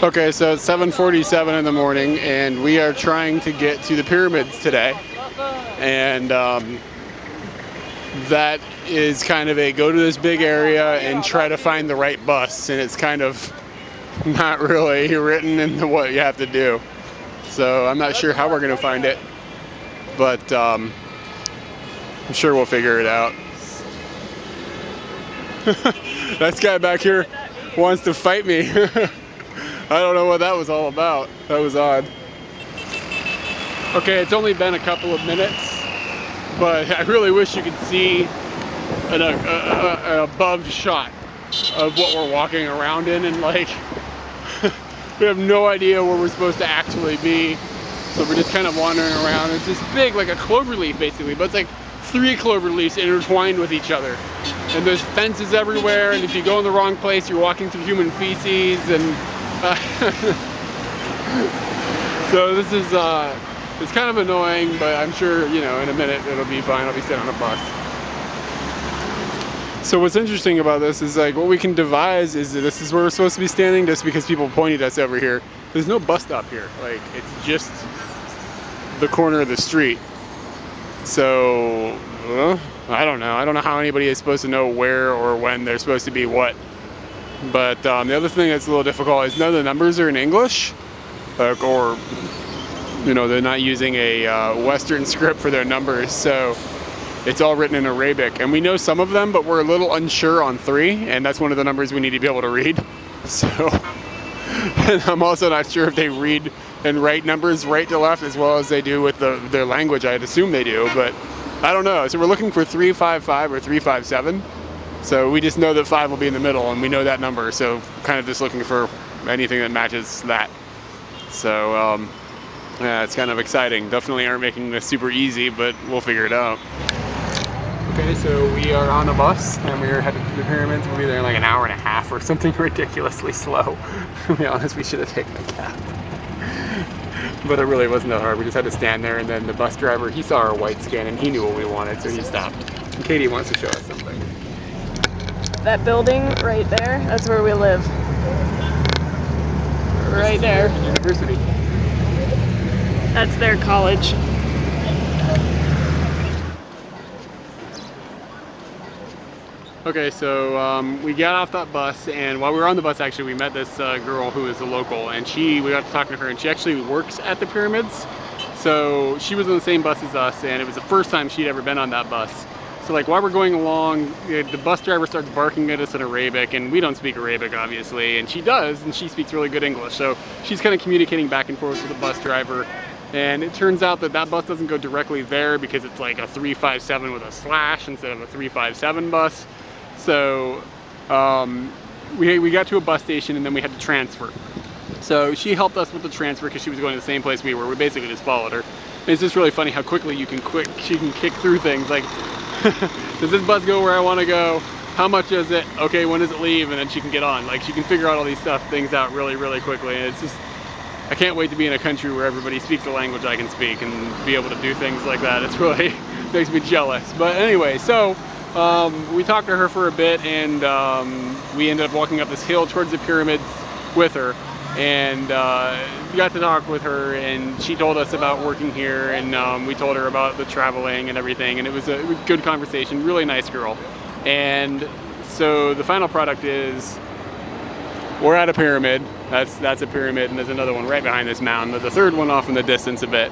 Okay, so it's 7:47 in the morning, and we are trying to get to the pyramids today. And that is kind of a go to this big area and try to find the right bus, and it's kind of not really written into what you have to do. So I'm not sure how we're going to find it, but I'm sure we'll figure it out. That guy back here wants to fight me. I don't know what that was all about. That was odd. Okay, it's only been a couple of minutes, but I really wish you could see an above shot of what we're walking around in, and like we have no idea where we're supposed to actually be, so we're just kind of wandering around. It's this big, like a clover leaf basically, but it's like 3 clover leaves intertwined with each other, and there's fences everywhere, and if you go in the wrong place you're walking through human feces, and so this is it's kind of annoying, but I'm sure, you know, in a minute it'll be fine. I'll be sitting on a bus. So what's interesting about this is, like, what we can devise is that this is where we're supposed to be standing, just because people pointed us over here. There's no bus stop here. Like, it's just the corner of the street. So I don't know. I don't know how anybody is supposed to know where or when they're supposed to be what. But the other thing that's a little difficult is none of the numbers are in English, or, you know, they're not using a Western script for their numbers, so it's all written in Arabic. And we know some of them, but we're a little unsure on 3, and that's one of the numbers we need to be able to read. So, and I'm also not sure if they read and write numbers right to left as well as they do with their language. I'd assume they do, but I don't know. So we're looking for 355 or 357. So we just know that 5 will be in the middle, and we know that number. So kind of just looking for anything that matches that. So yeah, it's kind of exciting. Definitely aren't making this super easy, but we'll figure it out. Okay, so we are on a bus, and we're headed to the pyramids. We'll be there in like an hour and a half or something ridiculously slow. To be honest, we should have taken a cab. But it really wasn't that hard. We just had to stand there, and then the bus driver, he saw our white skin, and he knew what we wanted, so he stopped. And Katie wants to show us something. That building right there, that's where we live. Right there. University. That's their college. Okay, so we got off that bus, and while we were on the bus, actually, we met this girl who is a local, and we got to talking to her, and she actually works at the pyramids. So she was on the same bus as us, and it was the first time she'd ever been on that bus. So like while we're going along, the bus driver starts barking at us in Arabic, and we don't speak Arabic, obviously, and she does, and she speaks really good English. So she's kind of communicating back and forth with the bus driver, and it turns out that bus doesn't go directly there because it's like a 357 with a slash instead of a 357 bus. So we got to a bus station, and then we had to transfer. So she helped us with the transfer because she was going to the same place we were. We basically just followed her. And it's just really funny how quickly she can kick through things. Like, does this bus go where I want to go? How much is it? Okay, when does it leave? And then she can get on. Like, she can figure out all these things out really, really quickly. And it's just, I can't wait to be in a country where everybody speaks the language I can speak and be able to do things like that. It's really makes me jealous. But anyway, so we talked to her for a bit, and we ended up walking up this hill towards the pyramids with her, and we got to talk with her, and she told us about working here, and we told her about the traveling and everything, and it was a good conversation. Really nice girl. And so the final product is we're at a pyramid. That's a pyramid, and there's another one right behind this mountain. There's a third one off in the distance a bit.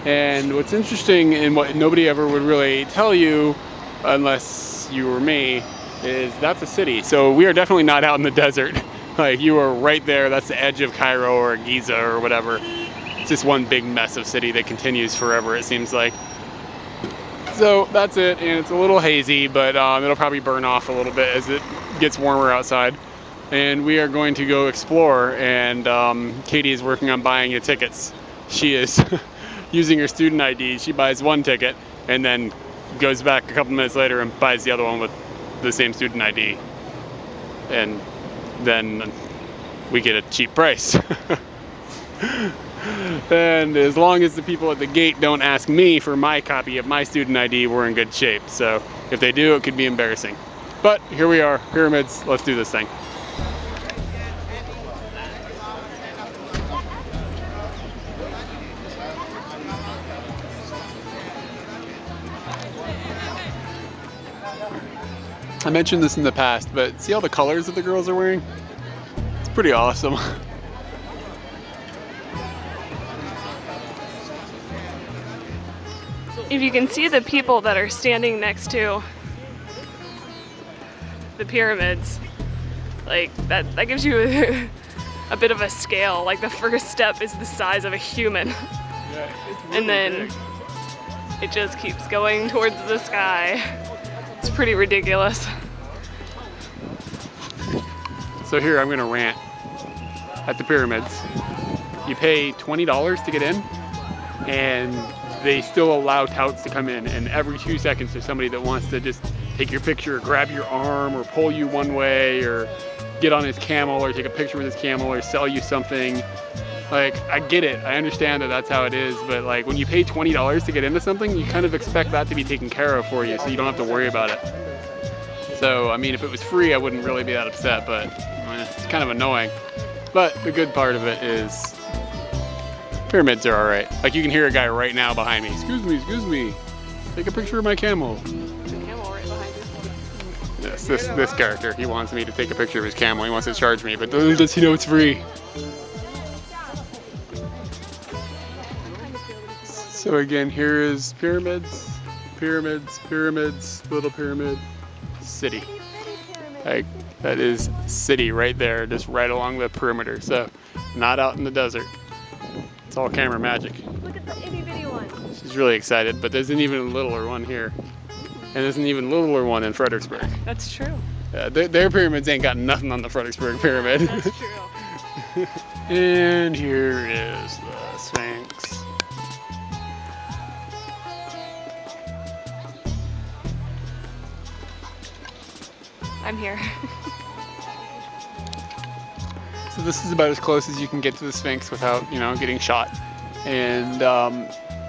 And what's interesting, and what nobody ever would really tell you unless you were me, is that's a city. So we are definitely not out in the desert. Like, you are right there. That's the edge of Cairo or Giza or whatever. It's just one big mess of city that continues forever, it seems like. So that's it, and it's a little hazy, but it'll probably burn off a little bit as it gets warmer outside. And we are going to go explore, and Katie is working on buying the tickets. She is using her student ID. She buys one ticket and then goes back a couple minutes later and buys the other one with the same student ID. And then we get a cheap price. And as long as the people at the gate don't ask me for my copy of my student ID, we're in good shape. So if they do, it could be embarrassing. But here we are, pyramids, let's do this thing. I mentioned this in the past, but see all the colors that the girls are wearing? It's pretty awesome. If you can see the people that are standing next to the pyramids, like that gives you a bit of a scale. Like the first step is the size of a human. Yeah, it's really And then big. it just keeps going towards the sky. It's pretty ridiculous. So here I'm gonna rant at the pyramids. You pay $20 to get in, and they still allow touts to come in, and every 2 seconds there's somebody that wants to just take your picture, or grab your arm, or pull you one way, or get on his camel, or take a picture with his camel, or sell you something. Like, I get it, I understand that that's how it is, but like when you pay $20 to get into something, you kind of expect that to be taken care of for you, so you don't have to worry about it. So, I mean, if it was free, I wouldn't really be that upset, but it's kind of annoying. But the good part of it is pyramids are all right. Like, you can hear a guy right now behind me. Excuse me, take a picture of my camel. There's a camel right behind you. Yes, this character, he wants me to take a picture of his camel. He wants to charge me, but does he know it's free? So again, here is pyramids, little pyramid, city. Like, that is city right there, just right along the perimeter. So, not out in the desert. It's all camera magic. Look at the itty bitty one. She's really excited, but there's an even littler one here. And there's an even littler one in Fredericksburg. That's true. Their pyramids ain't got nothing on the Fredericksburg pyramid. That's true. And here is the Sphinx. I'm here. So this is about as close as you can get to the Sphinx without, getting shot. And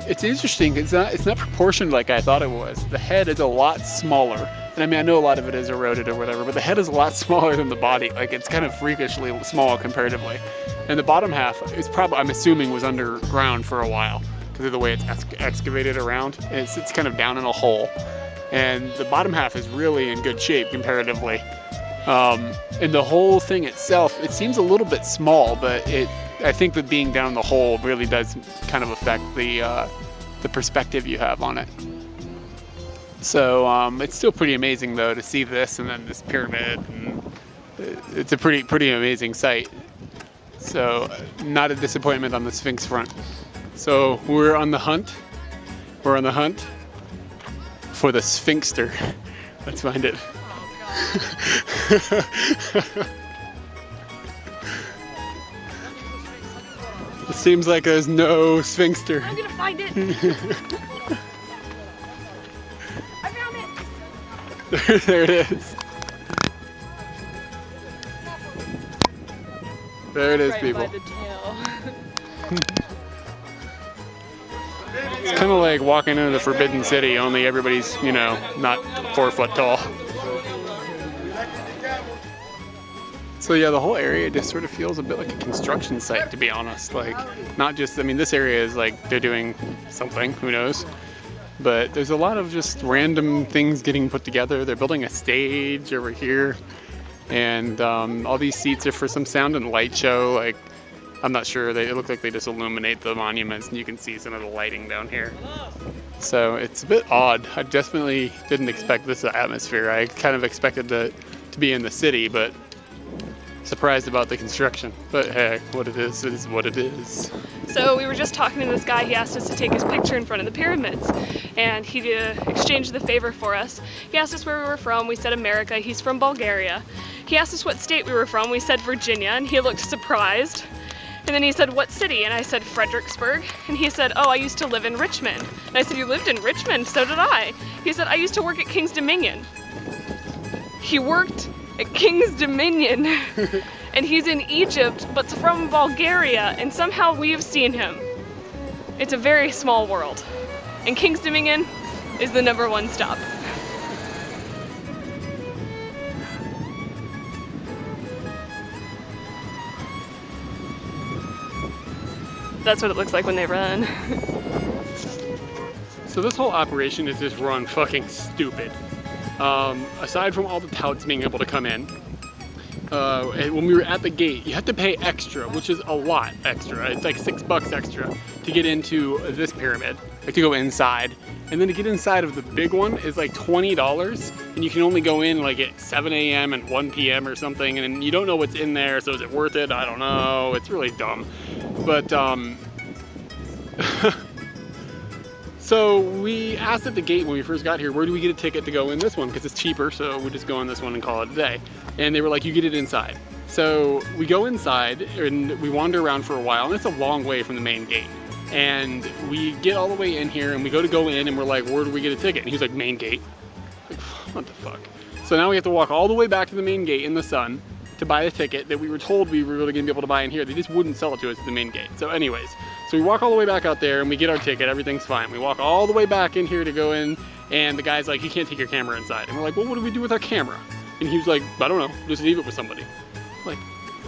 it's interesting. It's not proportioned like I thought it was. The head is a lot smaller. And I mean, I know a lot of it is eroded or whatever, but the head is a lot smaller than the body. Like, it's kind of freakishly small comparatively. And the bottom half is probably, I'm assuming, was underground for a while because of the way it's excavated around. It's kind of down in a hole. And the bottom half is really in good shape comparatively. And the whole thing itself, it seems a little bit small, but I think that being down the hole really does kind of affect the perspective you have on it. So it's still pretty amazing though to see this and then this pyramid. And it's a pretty amazing sight. So not a disappointment on the Sphinx front. So we're on the hunt. We're on the hunt for the Sphinxter. Let's find it. It seems like there's no Sphinxter. I'm gonna find it. I found it. There it is. There it is, Right people. by the tail. It's kind of like walking into the Forbidden City, only everybody's, not 4 foot tall. So yeah, the whole area just sort of feels a bit like a construction site, to be honest. Like, not just, this area is like they're doing something, who knows? But there's a lot of just random things getting put together. They're building a stage over here, and all these seats are for some sound and light show. Like, I'm not sure, it look like they just illuminate the monuments, and you can see some of the lighting down here. So it's a bit odd. I definitely didn't expect this atmosphere. I kind of expected to be in the city, but surprised about the construction. But heck, what it is what it is. So we were just talking to this guy. He asked us to take his picture in front of the pyramids, and he exchanged the favor for us. He asked us where we were from. We said America. He's from Bulgaria. He asked us what state we were from. We said Virginia, and he looked surprised. And then he said, what city? And I said, Fredericksburg. And he said, oh, I used to live in Richmond. And I said, you lived in Richmond? So did I. He said, I used to work at King's Dominion. He worked at King's Dominion. And he's in Egypt, but from Bulgaria. And somehow we've seen him. It's a very small world. And King's Dominion is the #1 stop. That's what it looks like when they run. So this whole operation is just run fucking stupid. aside from all the touts being able to come in, when we were at the gate, you have to pay extra, which is a lot extra. It's like $6 extra to get into this pyramid, like to go inside. And then to get inside of the big one is like $20, and you can only go in like at 7 a.m. and 1 p.m. or something, and you don't know what's in there, so is it worth it? I don't know. It's really dumb. But, so we asked at the gate when we first got here, where do we get a ticket to go in this one? Because it's cheaper, so we just go in this one and call it a day. And they were like, you get it inside. So we go inside and we wander around for a while, and it's a long way from the main gate. And we get all the way in here and we go in and we're like, where do we get a ticket? And he's like, main gate. Like, what the fuck? So now we have to walk all the way back to the main gate in the sun to buy the ticket that we were told we were really gonna be able to buy in here. They just wouldn't sell it to us at the main gate. So anyways, so we walk all the way back out there and we get our ticket, everything's fine. We walk all the way back in here to go in, and the guy's like, you can't take your camera inside. And we're like, well, what do we do with our camera? And he was like, I don't know, just leave it with somebody. Like,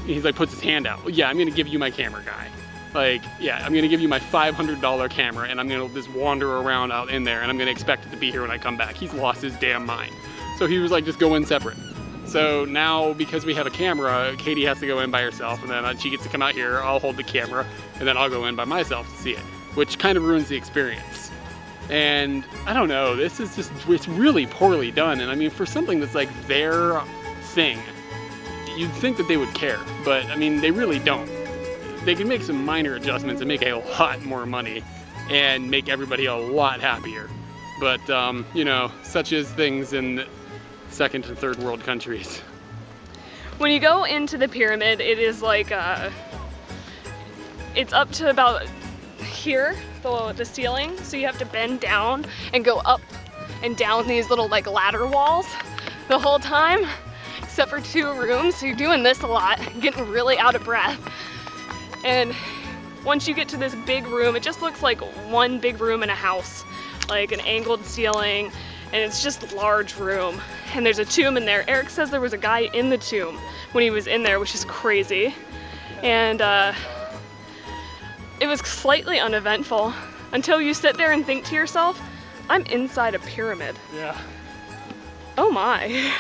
he's like, puts his hand out. Well, yeah, I'm gonna give you my camera, guy. Like, yeah, I'm gonna give you my $500 camera and I'm gonna just wander around out in there and I'm gonna expect it to be here when I come back. He's lost his damn mind. So he was like, just go in separate. So now, because we have a camera, Katie has to go in by herself, and then she gets to come out here, I'll hold the camera, and then I'll go in by myself to see it, which kind of ruins the experience. And I don't know, this is just, it's really poorly done. And I mean, for something that's like their thing, you'd think that they would care, but I mean, they really don't. They can make some minor adjustments and make a lot more money and make everybody a lot happier. But, you know, such as things in second and third world countries. When you go into the pyramid, it is like, it's up to about here, the ceiling, so you have to bend down and go up and down these little like ladder walls the whole time, except for 2 rooms, so you're doing this a lot, getting really out of breath. And once you get to this big room, it just looks like one big room in a house, like an angled ceiling, and it's just a large room. And there's a tomb in there. Eric says there was a guy in the tomb when he was in there, which is crazy. And it was slightly uneventful until you sit there and think to yourself, I'm inside a pyramid. Yeah. Oh my.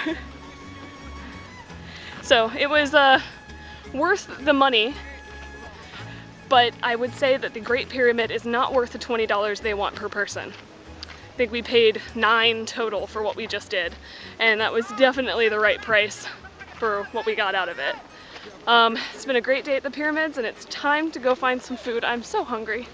So it was worth the money, but I would say that the Great Pyramid is not worth the $20 they want per person. I think we paid $9 total for what we just did, and that was definitely the right price for what we got out of it. It's been a great day at the pyramids, and it's time to go find some food. I'm so hungry.